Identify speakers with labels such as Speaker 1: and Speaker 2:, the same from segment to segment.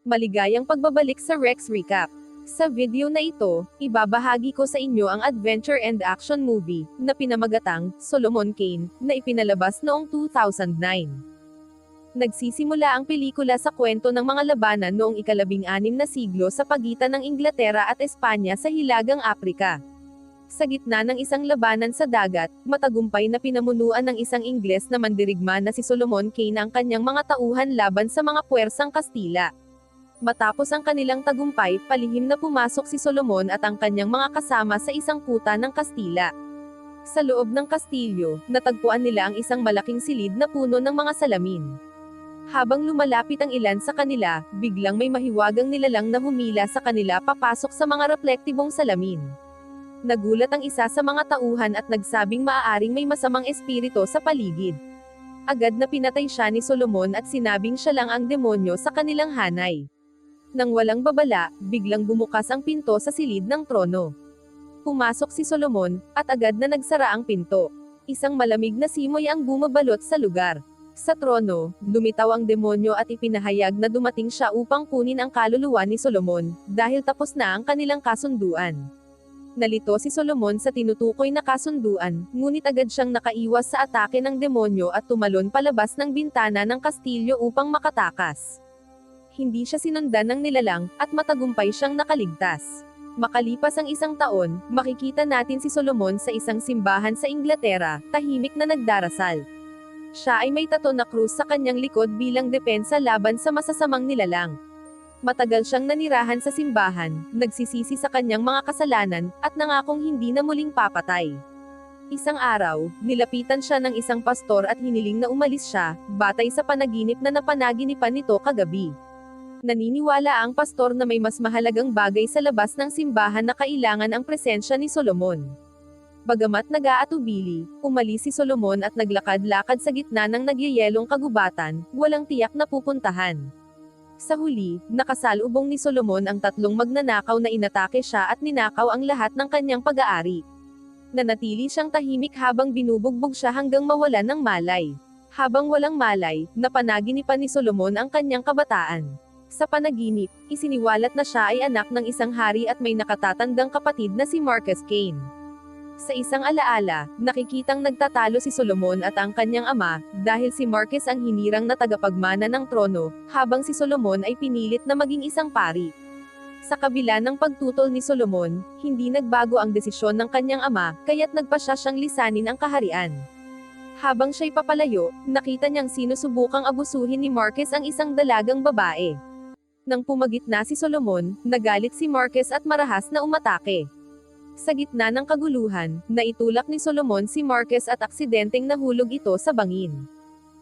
Speaker 1: Maligayang pagbabalik sa Rex Recap. Sa video na ito, ibabahagi ko sa inyo ang adventure and action movie, na pinamagatang, Solomon Kane, na ipinalabas noong 2009. Nagsisimula ang pelikula sa kwento ng mga labanan noong ika-16 na siglo sa pagitan ng Inglaterra at Espanya sa Hilagang Aprika. Sa gitna ng isang labanan sa dagat, matagumpay na pinamunuan ng isang Ingles na mandirigma na si Solomon Kane ang kanyang mga tauhan laban sa mga puwersang Kastila. Matapos ang kanilang tagumpay, palihim na pumasok si Solomon at ang kanyang mga kasama sa isang kuta ng Kastila. Sa loob ng kastilyo, natagpuan nila ang isang malaking silid na puno ng mga salamin. Habang lumalapit ang ilan sa kanila, biglang may mahiwagang nilalang na humila sa kanila papasok sa mga reflektibong salamin. Nagulat ang isa sa mga tauhan at nagsabing maaaring may masamang espiritu sa paligid. Agad na pinatay siya ni Solomon at sinabing siya lang ang demonyo sa kanilang hanay. Nang walang babala, biglang bumukas ang pinto sa silid ng trono. Pumasok si Solomon, at agad na nagsara ang pinto. Isang malamig na simoy ang bumabalot sa lugar. Sa trono, lumitaw ang demonyo at ipinahayag na dumating siya upang kunin ang kaluluwa ni Solomon, dahil tapos na ang kanilang kasunduan. Nalito si Solomon sa tinutukoy na kasunduan, ngunit agad siyang nakaiwas sa atake ng demonyo at tumalon palabas ng bintana ng kastilyo upang makatakas. Hindi siya sinundan ng nilalang, at matagumpay siyang nakaligtas. Makalipas ang isang taon, makikita natin si Solomon sa isang simbahan sa Inglaterra, tahimik na nagdarasal. Siya ay may tato na krus sa kanyang likod bilang depensa laban sa masasamang nilalang. Matagal siyang nanirahan sa simbahan, nagsisisi sa kanyang mga kasalanan, at nangakong hindi na muling papatay. Isang araw, nilapitan siya ng isang pastor at hiniling na umalis siya, batay sa panaginip na napanaginipan nito kagabi. Naniniwala ang pastor na may mas mahalagang bagay sa labas ng simbahan na kailangan ang presensya ni Solomon. Bagamat nag-aatubili, umalis si Solomon at naglakad-lakad sa gitna ng nagyayelong kagubatan, walang tiyak na pupuntahan. Sa huli, nakasalubong ni Solomon ang tatlong magnanakaw na inatake siya at ninakaw ang lahat ng kanyang pag-aari. Nanatili siyang tahimik habang binubugbog siya hanggang mawalan ng malay. Habang walang malay, napanaginipan ni Solomon ang kanyang kabataan. Sa panaginip, isiniwalat na siya ay anak ng isang hari at may nakatatandang kapatid na si Marcus Kane. Sa isang alaala, nakikitang nagtatalo si Solomon at ang kanyang ama, dahil si Marcus ang hinirang na tagapagmana ng trono, habang si Solomon ay pinilit na maging isang pari. Sa kabila ng pagtutol ni Solomon, hindi nagbago ang desisyon ng kanyang ama, kaya't nagpasya siyang lisanin ang kaharian. Habang siya'y papalayo, nakita niyang sinusubukang abusuhin ni Marcus ang isang dalagang babae. Nang pumagitna si Solomon, nagalit si Marcus at marahas na umatake. Sa gitna ng kaguluhan, naitulak ni Solomon si Marcus at aksidenteng nahulog ito sa bangin.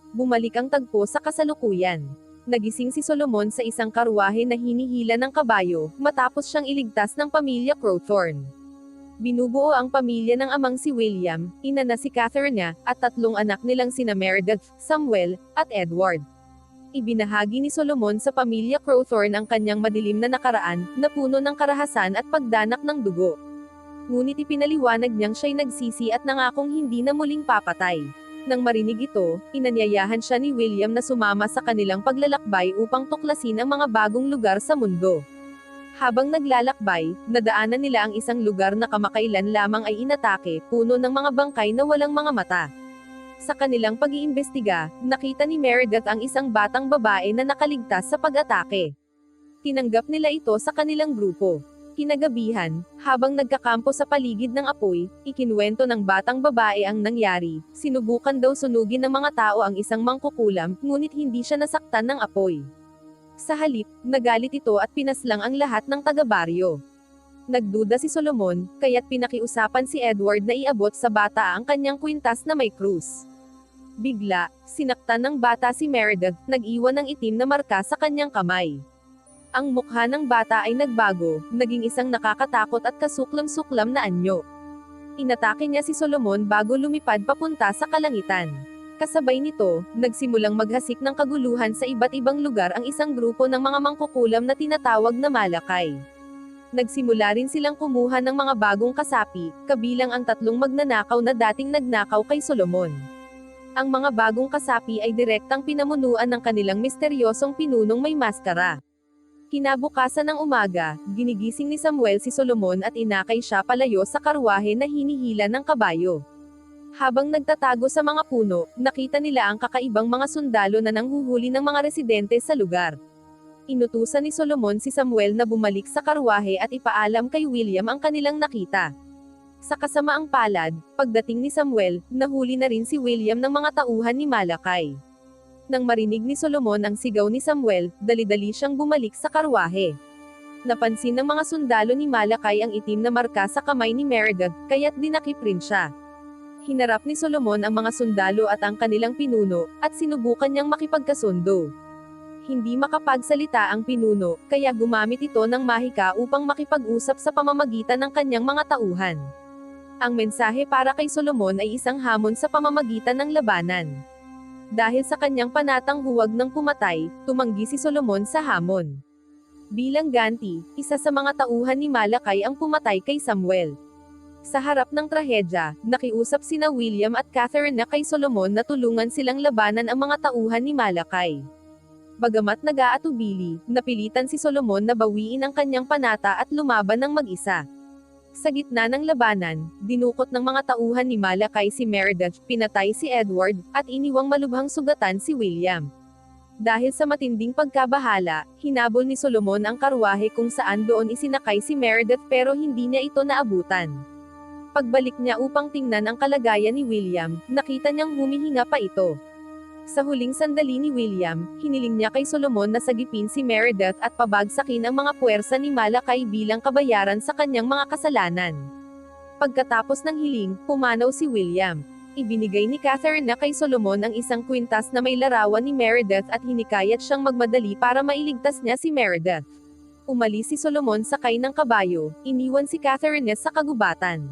Speaker 1: Bumalik ang tagpo sa kasalukuyan. Nagising si Solomon sa isang karwahe na hinihila ng kabayo, matapos siyang iligtas ng pamilya Crowthorne. Binubuo ang pamilya ng amang si William, ina na si Catherine niya, at tatlong anak nilang sina Meredith, Samuel, at Edward. Ibinahagi ni Solomon sa pamilya Crowthorne ang kanyang madilim na nakaraan, na puno ng karahasan at pagdanak ng dugo. Ngunit ipinaliwanag niyang siya'y nagsisi at nangakong hindi na muling papatay. Nang marinig ito, inanyayahan siya ni William na sumama sa kanilang paglalakbay upang tuklasin ang mga bagong lugar sa mundo. Habang naglalakbay, nadaanan nila ang isang lugar na kamakailan lamang ay inatake, puno ng mga bangkay na walang mga mata. Sa kanilang pag-iimbestiga, nakita ni Meredith ang isang batang babae na nakaligtas sa pag-atake. Tinanggap nila ito sa kanilang grupo. Kinagabihan, habang nagkakampo sa paligid ng apoy, ikinuwento ng batang babae ang nangyari. Sinubukan daw sunugin ng mga tao ang isang mangkukulam, ngunit hindi siya nasaktan ng apoy. Sa halip, nagalit ito at pinaslang ang lahat ng taga-baryo. Nagduda si Solomon, kaya't pinakiusapan si Edward na iabot sa bata ang kanyang kwintas na may krus. Bigla, sinaktan ng bata si Meredith, nag-iwan ng itim na marka sa kanyang kamay. Ang mukha ng bata ay nagbago, naging isang nakakatakot at kasuklam-suklam na anyo. Inatake niya si Solomon bago lumipad papunta sa kalangitan. Kasabay nito, nagsimulang maghasik ng kaguluhan sa iba't ibang lugar ang isang grupo ng mga mangkukulam na tinatawag na Malakay. Nagsimula rin silang kumuha ng mga bagong kasapi, kabilang ang tatlong magnanakaw na dating nagnakaw kay Solomon. Ang mga bagong kasapi ay direktang pinamunuan ng kanilang misteryosong pinunong may maskara. Kinabukasan ng umaga, ginigising ni Samuel si Solomon at inakay siya palayo sa karwahe na hinihila ng kabayo. Habang nagtatago sa mga puno, nakita nila ang kakaibang mga sundalo na nanghuhuli ng mga residente sa lugar. Inutusan ni Solomon si Samuel na bumalik sa karwahe at ipaalam kay William ang kanilang nakita. Sa kasamaang palad, pagdating ni Samuel, nahuli na rin si William ng mga tauhan ni Malakay. Nang marinig ni Solomon ang sigaw ni Samuel, dali-dali siyang bumalik sa karwahe. Napansin ng mga sundalo ni Malakay ang itim na marka sa kamay ni Meredith, kaya't dinakip rin siya. Hinarap ni Solomon ang mga sundalo at ang kanilang pinuno, at sinubukan niyang makipagkasundo. Hindi makapagsalita ang pinuno, kaya gumamit ito ng mahika upang makipag-usap sa pamamagitan ng kanyang mga tauhan. Ang mensahe para kay Solomon ay isang hamon sa pamamagitan ng labanan. Dahil sa kanyang panatang huwag ng pumatay, tumanggi si Solomon sa hamon. Bilang ganti, isa sa mga tauhan ni Malakay ang pumatay kay Samuel. Sa harap ng trahedya, nakiusap sina William at Catherine na kay Solomon na tulungan silang labanan ang mga tauhan ni Malakay. Bagamat nag-aatubili, napilitan si Solomon na bawiin ang kanyang panata at lumaban ng mag-isa. Sa gitna ng labanan, dinukot ng mga tauhan ni Malakay si Meredith, pinatay si Edward, at iniwang malubhang sugatan si William. Dahil sa matinding pagkabahala, hinabol ni Solomon ang karwahe kung saan doon isinakay si Meredith pero hindi niya ito naabutan. Pagbalik niya upang tingnan ang kalagayan ni William, nakita niyang humihinga pa ito. Sa huling sandali ni William, hiniling niya kay Solomon na sagipin si Meredith at pabagsakin ang mga puwersa ni Malakay bilang kabayaran sa kanyang mga kasalanan. Pagkatapos ng hiling, pumanaw si William. Ibinigay ni Catherine na kay Solomon ang isang kwintas na may larawan ni Meredith at hinikayat siyang magmadali para mailigtas niya si Meredith. Umalis si Solomon sakay ng kabayo, iniwan si Catherine sa kagubatan.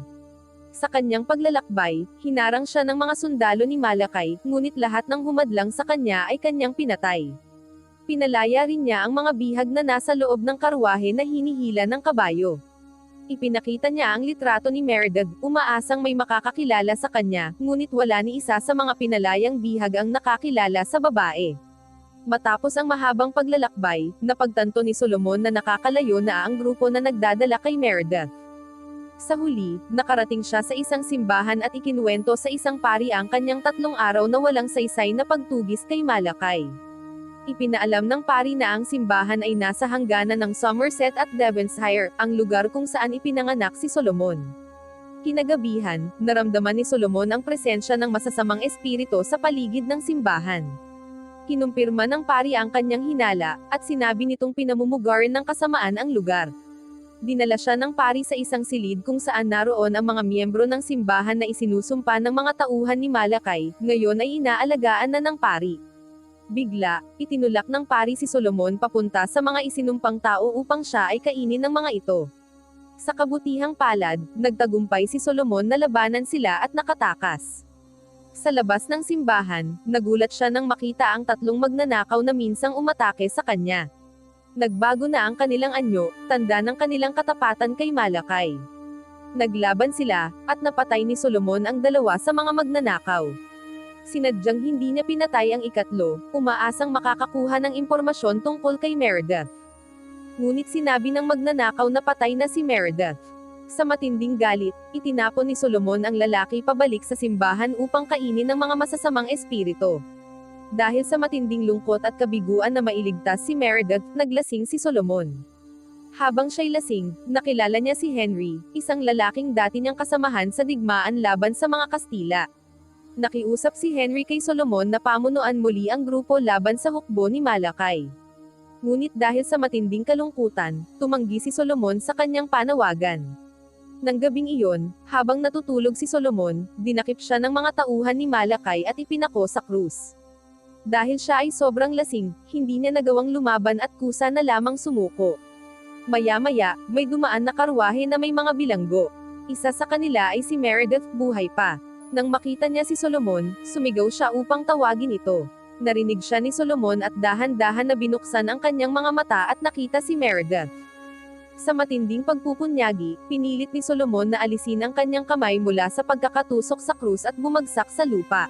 Speaker 1: Sa kanyang paglalakbay, hinarang siya ng mga sundalo ni Malakay, ngunit lahat ng humadlang sa kanya ay kanyang pinatay. Pinalaya rin niya ang mga bihag na nasa loob ng karwahe na hinihila ng kabayo. Ipinakita niya ang litrato ni Meredith, umaasang may makakakilala sa kanya, ngunit wala ni isa sa mga pinalayang bihag ang nakakilala sa babae. Matapos ang mahabang paglalakbay, napagtanto ni Solomon na nakakalayo na ang grupo na nagdadala kay Meredith. Sa huli, nakarating siya sa isang simbahan at ikinuwento sa isang pari ang kanyang 3 araw na walang saysay na pagtugis kay Malakay. Ipinaalam ng pari na ang simbahan ay nasa hangganan ng Somerset at Devonshire, ang lugar kung saan ipinanganak si Solomon. Kinagabihan, naramdaman ni Solomon ang presensya ng masasamang espiritu sa paligid ng simbahan. Kinumpirma ng pari ang kanyang hinala, at sinabi nitong pinamumugaran ng kasamaan ang lugar. Dinala siya ng pari sa isang silid kung saan naroon ang mga miyembro ng simbahan na isinusumpa ng mga tauhan ni Malakay, ngayon ay inaalagaan na ng pari. Bigla, itinulak ng pari si Solomon papunta sa mga isinumpang tao upang siya ay kainin ng mga ito. Sa kabutihang palad, nagtagumpay si Solomon na labanan sila at nakatakas. Sa labas ng simbahan, nagulat siya nang makita ang 3 magnanakaw na minsang umatake sa kanya. Nagbago na ang kanilang anyo, tanda ng kanilang katapatan kay Malakay. Naglaban sila, at napatay ni Solomon ang 2 sa mga magnanakaw. Sinadyang hindi niya pinatay ang ikatlo, umaasang makakakuha ng impormasyon tungkol kay Meredith. Ngunit sinabi ng magnanakaw na patay na si Meredith. Sa matinding galit, itinapon ni Solomon ang lalaki pabalik sa simbahan upang kainin ng mga masasamang espiritu. Dahil sa matinding lungkot at kabiguan na mailigtas si Meredith, naglasing si Solomon. Habang siya'y lasing, nakilala niya si Henry, isang lalaking dati niyang kasamahan sa digmaan laban sa mga Kastila. Nakiusap si Henry kay Solomon na pamunuan muli ang grupo laban sa hukbo ni Malakay. Ngunit dahil sa matinding kalungkutan, tumanggi si Solomon sa kanyang panawagan. Nang gabing iyon, habang natutulog si Solomon, dinakip siya ng mga tauhan ni Malakay at ipinako sa krus. Dahil siya ay sobrang lasing, hindi niya nagawang lumaban at kusa na lamang sumuko. Maya-maya, may dumaan na karwahe na may mga bilanggo. Isa sa kanila ay si Meredith, buhay pa. Nang makita niya si Solomon, sumigaw siya upang tawagin ito. Narinig siya ni Solomon at dahan-dahan na binuksan ang kanyang mga mata at nakita si Meredith. Sa matinding pagpupunyagi, pinilit ni Solomon na alisin ang kanyang kamay mula sa pagkakatusok sa krus at bumagsak sa lupa.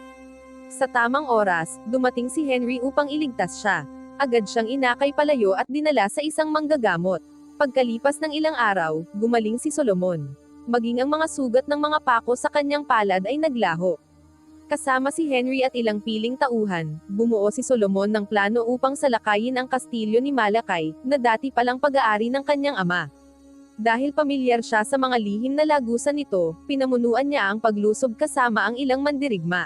Speaker 1: Sa tamang oras, dumating si Henry upang iligtas siya. Agad siyang inakay palayo at dinala sa isang manggagamot. Pagkalipas ng ilang araw, gumaling si Solomon. Maging ang mga sugat ng mga pako sa kanyang palad ay naglaho. Kasama si Henry at ilang piling tauhan, bumuo si Solomon ng plano upang salakayin ang kastilyo ni Malakay, na dati palang pag-aari ng kanyang ama. Dahil pamilyar siya sa mga lihim na lagusan nito, pinamunuan niya ang paglusob kasama ang ilang mandirigma.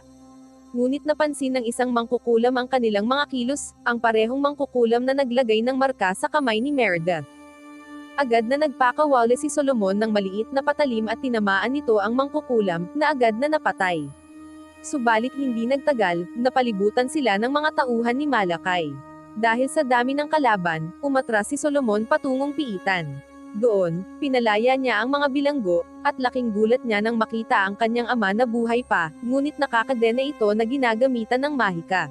Speaker 1: Ngunit napansin ng isang mangkukulam ang kanilang mga kilos, ang parehong mangkukulam na naglagay ng marka sa kamay ni Meredith. Agad na nagpakawala si Solomon ng maliit na patalim at tinamaan nito ang mangkukulam, na agad na napatay. Subalit hindi nagtagal, napalibutan sila ng mga tauhan ni Malakay. Dahil sa dami ng kalaban, umatras si Solomon patungong piitan. Doon, pinalaya niya ang mga bilanggo, at laking gulat niya nang makita ang kanyang ama na buhay pa, ngunit nakakadena ito na ginagamitan ng mahika.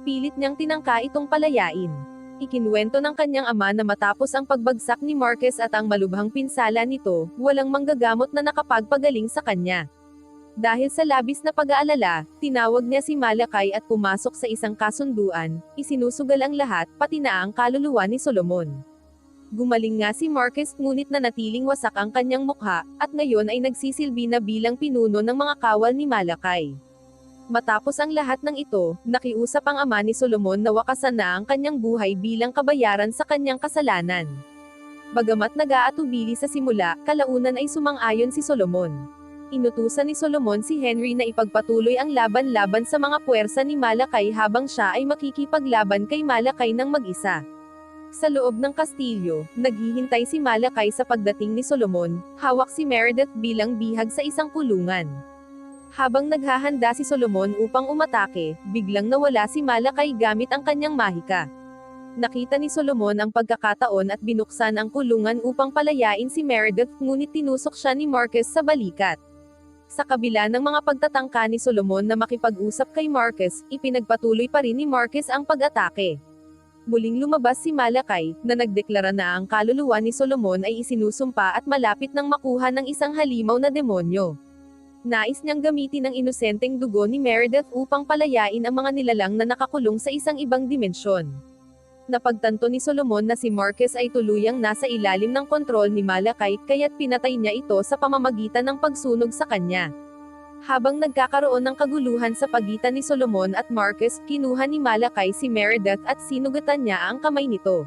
Speaker 1: Pilit niyang tinangka itong palayain. Ikinuwento ng kanyang ama na matapos ang pagbagsak ni Marquez at ang malubhang pinsala nito, walang manggagamot na nakapagpagaling sa kanya. Dahil sa labis na pag-aalala, tinawag niya si Malakay at pumasok sa isang kasunduan, isinusugal ang lahat, pati na ang kaluluwa ni Solomon. Gumaling nga si Marquez ngunit nanatiling wasak ang kanyang mukha, at ngayon ay nagsisilbi na bilang pinuno ng mga kawal ni Malakay. Matapos ang lahat ng ito, nakiusap ang ama ni Solomon na wakasan na ang kanyang buhay bilang kabayaran sa kanyang kasalanan. Bagamat nag-aatubili sa simula, kalaunan ay sumang-ayon si Solomon. Inutusan ni Solomon si Henry na ipagpatuloy ang laban-laban sa mga puwersa ni Malakay habang siya ay makikipaglaban kay Malakay ng mag-isa. Sa loob ng kastilyo, naghihintay si Malakay sa pagdating ni Solomon, hawak si Meredith bilang bihag sa isang kulungan. Habang naghahanda si Solomon upang umatake, biglang nawala si Malakay gamit ang kanyang mahika. Nakita ni Solomon ang pagkakataon at binuksan ang kulungan upang palayain si Meredith, ngunit tinusok siya ni Marquez sa balikat. Sa kabila ng mga pagtatangka ni Solomon na makipag-usap kay Marquez, ipinagpatuloy pa rin ni Marquez ang pag-atake. Muling lumabas si Malakay, na nagdeklara na ang kaluluwa ni Solomon ay isinusumpa at malapit nang makuha ng isang halimaw na demonyo. Nais niyang gamitin ang inosenteng dugo ni Meredith upang palayain ang mga nilalang na nakakulong sa isang ibang dimensyon. Napagtanto ni Solomon na si Marquez ay tuluyang nasa ilalim ng kontrol ni Malakay, kaya't pinatay niya ito sa pamamagitan ng pagsunog sa kanya. Habang nagkakaroon ng kaguluhan sa pagitan ni Solomon at Marquez, kinuha ni Malakay si Meredith at sinugatan niya ang kamay nito.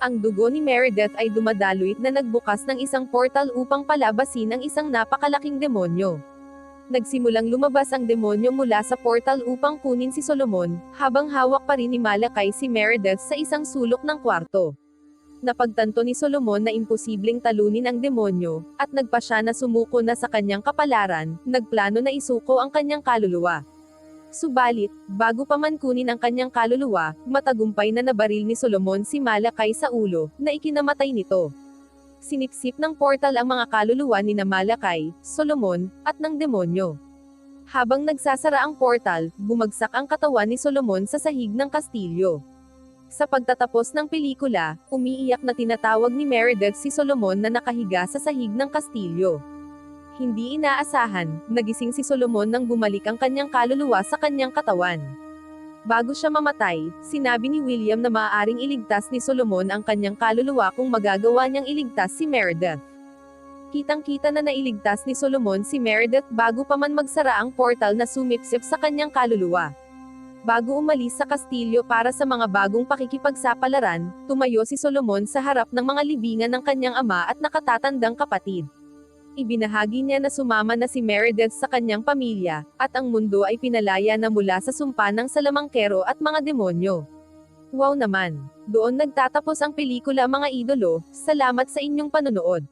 Speaker 1: Ang dugo ni Meredith ay dumadaloy na nagbukas ng isang portal upang palabasin ang isang napakalaking demonyo. Nagsimulang lumabas ang demonyo mula sa portal upang kunin si Solomon, habang hawak pa rin ni Malakay si Meredith sa isang sulok ng kwarto. Napagtanto ni Solomon na imposibleng talunin ang demonyo, at nagpa siya na sumuko na sa kanyang kapalaran, nagplano na isuko ang kanyang kaluluwa. Subalit, bago pa man kunin ang kanyang kaluluwa, matagumpay na nabaril ni Solomon si Malakay sa ulo, na ikinamatay nito. Sinipsip ng portal ang mga kaluluwa ni Malakay, Solomon, at ng demonyo. Habang nagsasara ang portal, bumagsak ang katawan ni Solomon sa sahig ng kastilyo. Sa pagtatapos ng pelikula, umiiyak na tinatawag ni Meredith si Solomon na nakahiga sa sahig ng kastilyo. Hindi inaasahan, nagising si Solomon nang bumalik ang kanyang kaluluwa sa kanyang katawan. Bago siya mamatay, sinabi ni William na maaaring iligtas ni Solomon ang kanyang kaluluwa kung magagawa niyang iligtas si Meredith. Kitang-kita na nailigtas ni Solomon si Meredith bago pa man magsara ang portal na sumipsip sa kanyang kaluluwa. Bago umalis sa kastilyo para sa mga bagong pakikipagsapalaran, tumayo si Solomon sa harap ng mga libingan ng kanyang ama at nakatatandang kapatid. Ibinahagi niya na sumama na si Meredith sa kanyang pamilya, at ang mundo ay pinalaya na mula sa sumpa ng salamangkero at mga demonyo. Wow naman! Doon nagtatapos ang pelikula mga idolo, salamat sa inyong panonood.